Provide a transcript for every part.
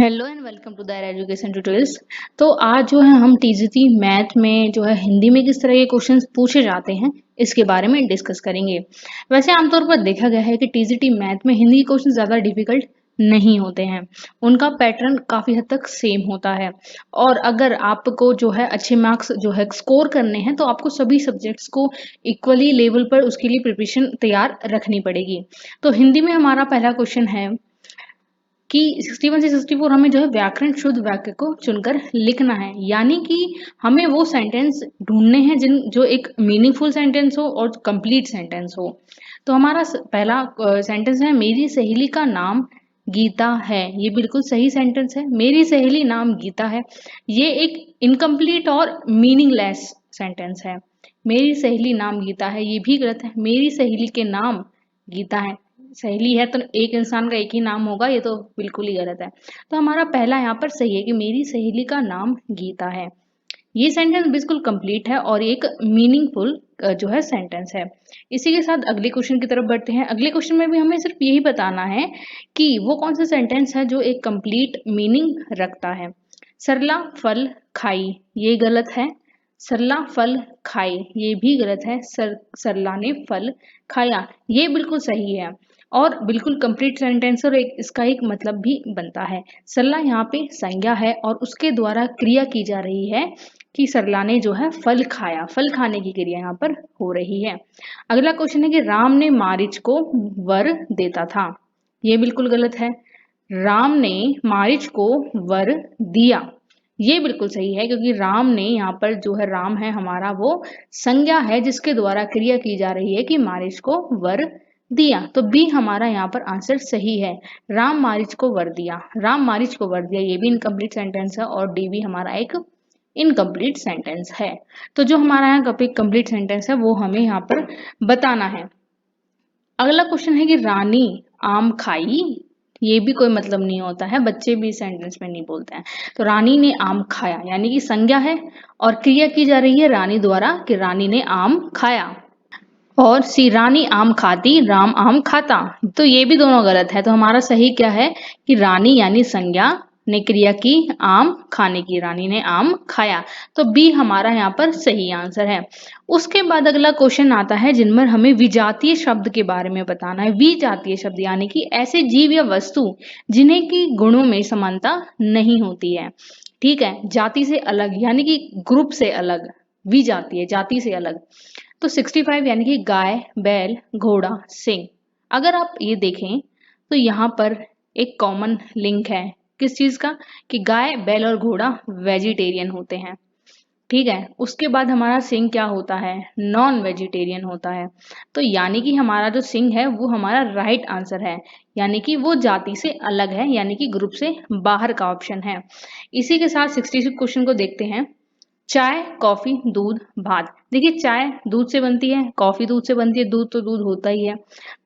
Hello and welcome to दायरा education tutorials. तो आज जो है हम टीजीटी मैथ में जो है हिंदी में किस तरह के क्वेश्चंस पूछे जाते हैं इसके बारे में डिस्कस करेंगे। वैसे आमतौर पर देखा गया है कि टीजीटी मैथ में हिंदी के क्वेश्चन ज़्यादा डिफिकल्ट नहीं होते हैं। उनका पैटर्न काफ़ी हद तक सेम होता है और अगर आपको जो है अच्छे मार्क्स जो है स्कोर करने हैं तो आपको सभी सब्जेक्ट्स को इक्वली लेवल पर उसके लिए प्रिपरेशन तैयार रखनी पड़ेगी। तो हिंदी में हमारा पहला क्वेश्चन है कि 61 से 64 हमें जो है व्याकरण शुद्ध वाक्य को चुनकर लिखना है, यानी कि हमें वो सेंटेंस ढूंढने हैं जिन जो एक मीनिंगफुल सेंटेंस हो और कंप्लीट सेंटेंस हो। तो हमारा पहला सेंटेंस है, मेरी सहेली का नाम गीता है। ये बिल्कुल सही सेंटेंस है। मेरी सहेली नाम गीता है, ये एक इनकम्प्लीट और मीनिंगलेस सेंटेंस है। मेरी सहेली नाम गीता है ये भी गलत है। मेरी सहेली के नाम गीता है, सहेली है तो एक इंसान का एक ही नाम होगा, ये तो बिल्कुल ही गलत है। तो हमारा पहला यहाँ पर सही है कि मेरी सहेली का नाम गीता है। ये सेंटेंस बिल्कुल कंप्लीट है और एक मीनिंगफुल जो है सेंटेंस है। इसी के साथ अगले क्वेश्चन की तरफ बढ़ते हैं। अगले क्वेश्चन में भी हमें सिर्फ यही बताना है कि वो कौन सा सेंटेंस है जो एक कंप्लीट मीनिंग रखता है। सरला फल खाई, ये गलत है। सरला फल खाई, ये भी गलत है। सरला ने फल खाया, ये बिल्कुल सही है और बिल्कुल कंप्लीट सेंटेंस और इसका एक मतलब भी बनता है। सरला यहाँ पे संज्ञा है और उसके द्वारा क्रिया की जा रही है कि सरला ने जो है फल खाया, फल खाने की क्रिया यहाँ पर हो रही है। अगला क्वेश्चन है कि राम ने मारिच को वर देता था, ये बिल्कुल गलत है। राम ने मारिच को वर दिया, ये बिल्कुल सही है क्योंकि राम ने यहाँ पर जो है राम है हमारा वो संज्ञा है जिसके द्वारा क्रिया की जा रही है कि मारिच को वर दिया। तो बी हमारा यहाँ पर आंसर सही है। राम मारिच को वर दिया, राम मारिच को वर दिया, ये भी इनकम्प्लीट सेंटेंस है और डी भी हमारा एक इनकम्प्लीट सेंटेंस है। तो जो हमारा यहाँ कंप्लीट सेंटेंस है वो हमें यहाँ पर बताना है। अगला क्वेश्चन है कि रानी आम खाई, ये भी कोई मतलब नहीं होता है, बच्चे भी सेंटेंस में नहीं बोलते हैं। तो रानी ने आम खाया यानी कि संज्ञा है और क्रिया की जा रही है रानी द्वारा कि रानी ने आम खाया। और सी रानी आम खाती राम आम खाता, तो ये भी दोनों गलत है। तो हमारा सही क्या है कि रानी यानी संज्ञा ने क्रिया की आम खाने की, रानी ने आम खाया। तो बी हमारा यहाँ पर सही आंसर है। उसके बाद अगला क्वेश्चन आता है जिनमें हमें विजातीय शब्द के बारे में बताना है। विजातीय शब्द यानी कि ऐसे जीव या वस्तु जिन्हें की गुणों में समानता नहीं होती है। ठीक है, जाति से अलग यानी कि ग्रुप से अलग, विजातीय जाति से अलग। तो 65 यानी कि गाय, बैल, घोड़ा, सिंह। अगर आप ये देखें तो यहाँ पर एक कॉमन लिंक है किस चीज का कि गाय, बैल और घोड़ा वेजिटेरियन होते हैं। ठीक है, उसके बाद हमारा सिंह क्या होता है, नॉन वेजिटेरियन होता है। तो यानी कि हमारा जो सिंह है वो हमारा राइट आंसर है, यानी कि वो जाति से अलग है, यानी कि ग्रुप से बाहर का ऑप्शन है। इसी के साथ 66 क्वेश्चन को देखते हैं। चाय, कॉफी, दूध, भात। देखिए चाय दूध से बनती है, कॉफी दूध से बनती है, दूध तो दूध होता ही है।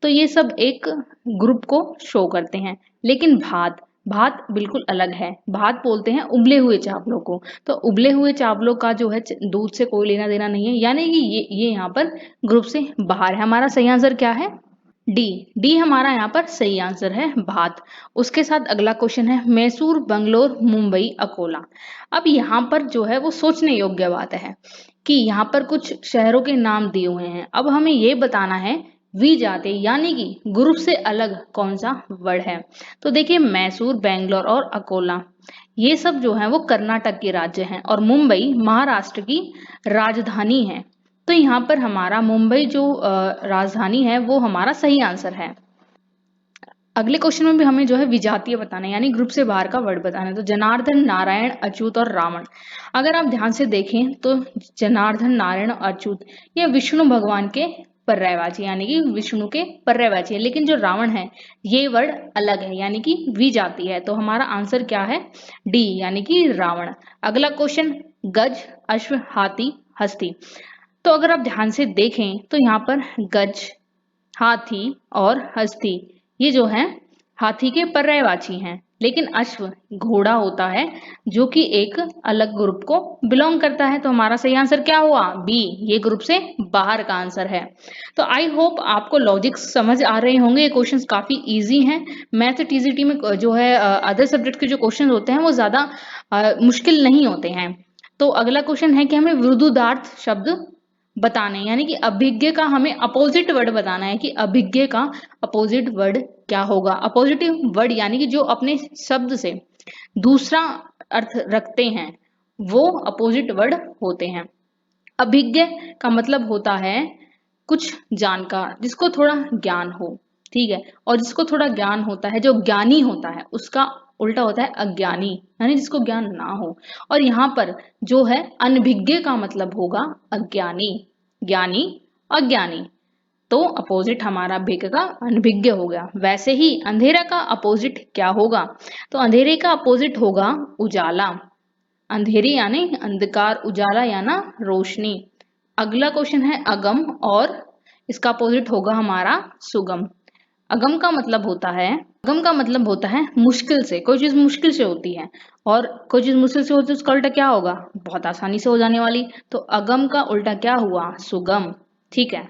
तो ये सब एक ग्रुप को शो करते हैं। लेकिन भात, भात बिल्कुल अलग है। भात बोलते हैं उबले हुए चावलों को। तो उबले हुए चावलों का जो है दूध से कोई लेना देना नहीं है, यानी कि ये यहाँ पर ग्रुप से बाहर है। हमारा सही आंसर क्या है, डी। डी हमारा यहाँ पर सही आंसर है, भात। उसके साथ अगला क्वेश्चन है, मैसूर, बंगलोर, मुंबई, अकोला। अब यहाँ पर जो है वो सोचने योग्य बात है कि यहाँ पर कुछ शहरों के नाम दिए हुए हैं। अब हमें ये बताना है विजातीय यानी कि ग्रुप से अलग कौन सा वर्ड है। तो देखिए मैसूर, बेंगलोर और अकोला ये सब जो है वो कर्नाटक के राज्य हैं और मुंबई महाराष्ट्र की राजधानी है। तो यहाँ पर हमारा मुंबई जो राजधानी है वो हमारा सही आंसर है। अगले क्वेश्चन में भी हमें जो है विजातीय बताना है यानी ग्रुप से बाहर का वर्ड बताना है। तो जनार्दन, नारायण, अच्युत और रावण। अगर आप ध्यान से देखें तो जनार्दन, नारायण, अच्युत ये विष्णु भगवान के पर्यायवाची यानी कि विष्णु के पर्यायवाची है। लेकिन जो रावण है ये वर्ड अलग है यानी कि विजातीय है। तो हमारा आंसर क्या है, डी यानी कि रावण। अगला क्वेश्चन, गज, अश्व, हाथी, हस्ती। तो अगर आप ध्यान से देखें तो यहाँ पर गज, हाथी और हस्ती ये जो है हाथी के पर्यायवाची हैं। लेकिन अश्व घोड़ा होता है जो कि एक अलग ग्रुप को बिलोंग करता है। तो हमारा सही आंसर क्या हुआ? बी, ये ग्रुप से बाहर का आंसर है। तो आई होप आपको लॉजिक्स समझ आ रहे होंगे। ये क्वेश्चंस काफी इजी हैं। मैथ टीजीटी में जो है अदर सब्जेक्ट के जो क्वेश्चन होते हैं वो ज्यादा मुश्किल नहीं होते हैं। तो अगला क्वेश्चन है कि हमें विरुद्धार्थ शब्द बताने, यानी कि अभिज्ञ का हमें अपोजिट वर्ड बताना है कि अभिज्ञ का अपोजिट वर्ड क्या होगा। अपोजिटिव वर्ड यानी कि जो अपने शब्द से दूसरा अर्थ रखते हैं वो अपोजिट वर्ड होते हैं। अभिज्ञ का मतलब होता है कुछ जानकार, जिसको थोड़ा ज्ञान हो, ठीक है। और जिसको थोड़ा ज्ञान होता है, जो ज्ञानी होता है, उसका उल्टा होता है अज्ञानी, यानी जिसको ज्ञान ना हो। और यहाँ पर जो है अनभिज्ञ का मतलब होगा अज्ञानी, ज्ञानी अज्ञानी। तो अपोजिट हमारा भिज्ञ का अनभिज्ञ हो गया। वैसे ही अंधेरा का अपोजिट क्या होगा? तो अंधेरे का अपोजिट होगा उजाला। अंधेरी यानी अंधकार, उजाला यानी रोशनी। अगला क्वेश्चन है अगम, और इसका अपोजिट होगा हमारा सुगम। अगम का मतलब होता है, अगम का मतलब होता है मुश्किल से, कोई चीज मुश्किल से होती है, और कोई चीज मुश्किल से होती है उसका उल्टा क्या होगा? बहुत आसानी से हो जाने वाली। तो अगम का उल्टा क्या हुआ? सुगम, ठीक है।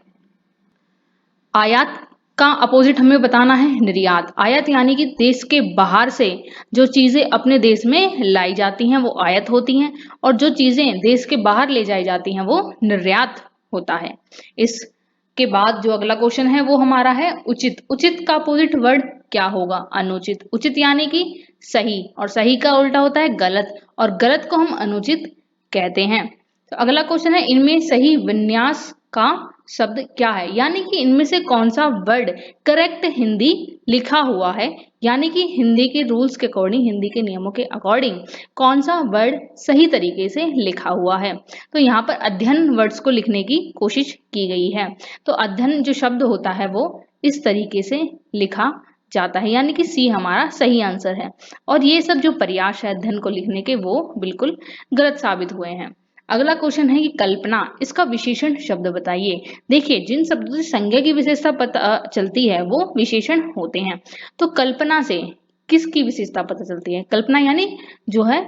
आयात का अपोजिट हमें बताना है निर्यात। आयात यानी कि देश के बाहर से जो चीजें अपने देश में लाई जाती हैं वो आयात होती हैं, और जो चीजें देश के बाहर ले जाई जाती हैं वो निर्यात होता है। इसके बाद जो अगला क्वेश्चन है वो हमारा है उचित। उचित का अपोजिट वर्ड क्या होगा? अनुचित। उचित यानी कि सही, और सही का उल्टा होता है गलत, और गलत को हम अनुचित कहते हैं। तो अगला क्वेश्चन है इनमें सही विन्यास का शब्द क्या है, यानी कि इनमें से कौन सा वर्ड करेक्ट हिंदी लिखा हुआ है, यानी कि हिंदी के रूल्स के अकॉर्डिंग, हिंदी के नियमों के अकॉर्डिंग कौन सा वर्ड सही तरीके से लिखा हुआ है। तो यहाँ पर अध्ययन वर्ड्स को लिखने की कोशिश की गई है। तो अध्ययन जो शब्द होता है वो इस तरीके से लिखा जाता है, यानी कि सी हमारा सही आंसर है। और ये सब जो प्रयास है अध्ययन को लिखने के वो बिल्कुल गलत साबित हुए हैं। अगला क्वेश्चन है कि कल्पना, इसका विशेषण शब्द बताइए। देखिए जिन शब्दों से संज्ञा की विशेषता पता चलती है वो विशेषण होते हैं। तो कल्पना से किसकी विशेषता पता चलती है? कल्पना यानी जो है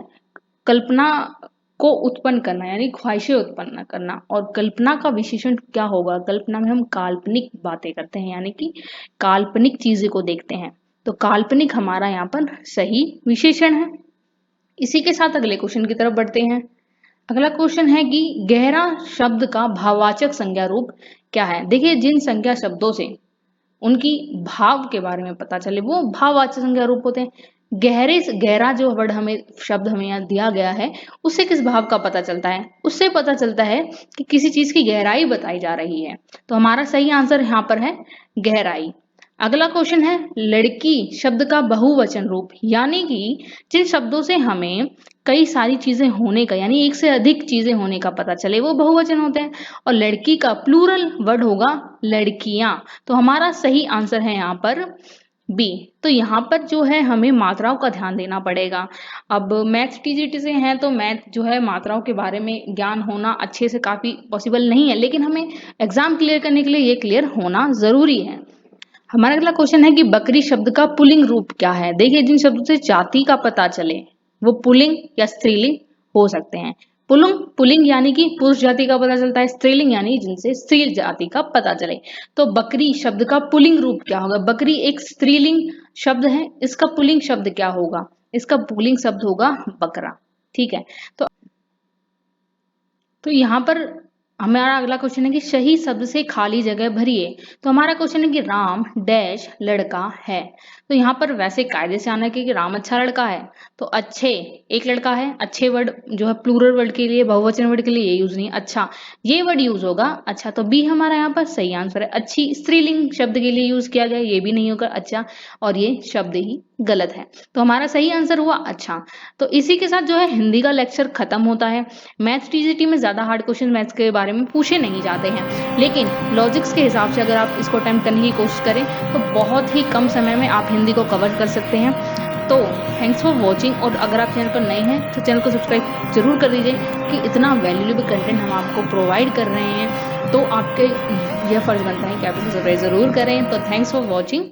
कल्पना को उत्पन्न करना, यानी ख्वाहिशें उत्पन्न करना। और कल्पना का विशेषण क्या होगा? कल्पना में हम काल्पनिक बातें करते हैं, यानी कि काल्पनिक चीजें को देखते हैं। तो काल्पनिक हमारा यहाँ पर सही विशेषण है। इसी के साथ अगले क्वेश्चन की तरफ बढ़ते हैं। अगला क्वेश्चन है कि गहरा शब्द का भाववाचक संज्ञा रूप क्या है? देखिए जिन संज्ञा शब्दों से उनकी भाव के बारे में पता चले वो भाववाचक संज्ञा रूप होते हैं। गहरा जो वर्ड हमें शब्द हमें यहाँ दिया गया है उससे किस भाव का पता चलता है? उससे पता चलता है कि किसी चीज की गहराई बताई जा रही है। तो हमारा सही आंसर यहाँ पर है गहराई। अगला क्वेश्चन है लड़की शब्द का बहुवचन रूप, यानी कि जिन शब्दों से हमें कई सारी चीजें होने का, यानी एक से अधिक चीजें होने का पता चले वो बहुवचन होते हैं। और लड़की का प्लूरल वर्ड होगा लड़कियां। तो हमारा सही आंसर है यहाँ पर बी। तो यहाँ पर जो है हमें मात्राओं का ध्यान देना पड़ेगा। अब मैथ टीजीटी से हैं तो मैथ जो है मात्राओं के बारे में ज्ञान होना अच्छे से काफी पॉसिबल नहीं है, लेकिन हमें एग्जाम क्लियर करने के लिए ये क्लियर होना जरूरी है। हमारा अगला क्वेश्चन है कि बकरी शब्द का पुल्लिंग रूप क्या है? देखिए जिन शब्दों से जाति का पता चले वो पुल्लिंग या स्त्रीलिंग हो सकते हैं। पुल्लिंग यानी कि पुरुष जाति का पता चलता है, स्त्रीलिंग यानी जिनसे स्त्री जाति का पता चले। तो बकरी शब्द का पुल्लिंग रूप क्या होगा? बकरी एक स्त्रीलिंग शब्द है, इसका पुल्लिंग शब्द क्या होगा? इसका पुल्लिंग शब्द होगा बकरा, ठीक है। तो यहाँ पर हमारा अगला क्वेश्चन है कि सही शब्द से खाली जगह भरिए। तो हमारा क्वेश्चन है कि राम डैश लड़का है। तो यहाँ पर वैसे कायदे से आना है कि राम अच्छा लड़का है। तो अच्छे एक लड़का है, अच्छे वर्ड जो है प्लूरल वर्ड के लिए, बहुवचन वर्ड के लिए ये यूज नहीं, अच्छा ये वर्ड यूज होगा। अच्छा तो बी हमारा यहाँ पर सही आंसर है। अच्छी स्त्रीलिंग शब्द के लिए यूज किया गया, ये भी नहीं होगा अच्छा, और ये शब्द ही गलत है। तो हमारा सही आंसर हुआ अच्छा। तो इसी के साथ जो है हिंदी का लेक्चर खत्म होता है। मैथ टीजीटी में ज्यादा हार्ड क्वेश्चन मैथ्स के बारे में पूछे नहीं जाते हैं, लेकिन लॉजिक्स के हिसाब से अगर आप इसको अटेम्प्ट करने की कोशिश करें तो बहुत ही कम समय में आप हिंदी को कवर कर सकते हैं। तो थैंक्स फॉर वॉचिंग, और अगर आप चैनल पर नए हैं तो चैनल को सब्सक्राइब जरूर कर दीजिए कि इतना वैल्यूएबल कंटेंट हम आपको प्रोवाइड कर रहे हैं, तो आपके यह फर्ज बनता है कि आप इसे सब्सक्राइब जरूर करें। तो थैंक्स फॉर वॉचिंग।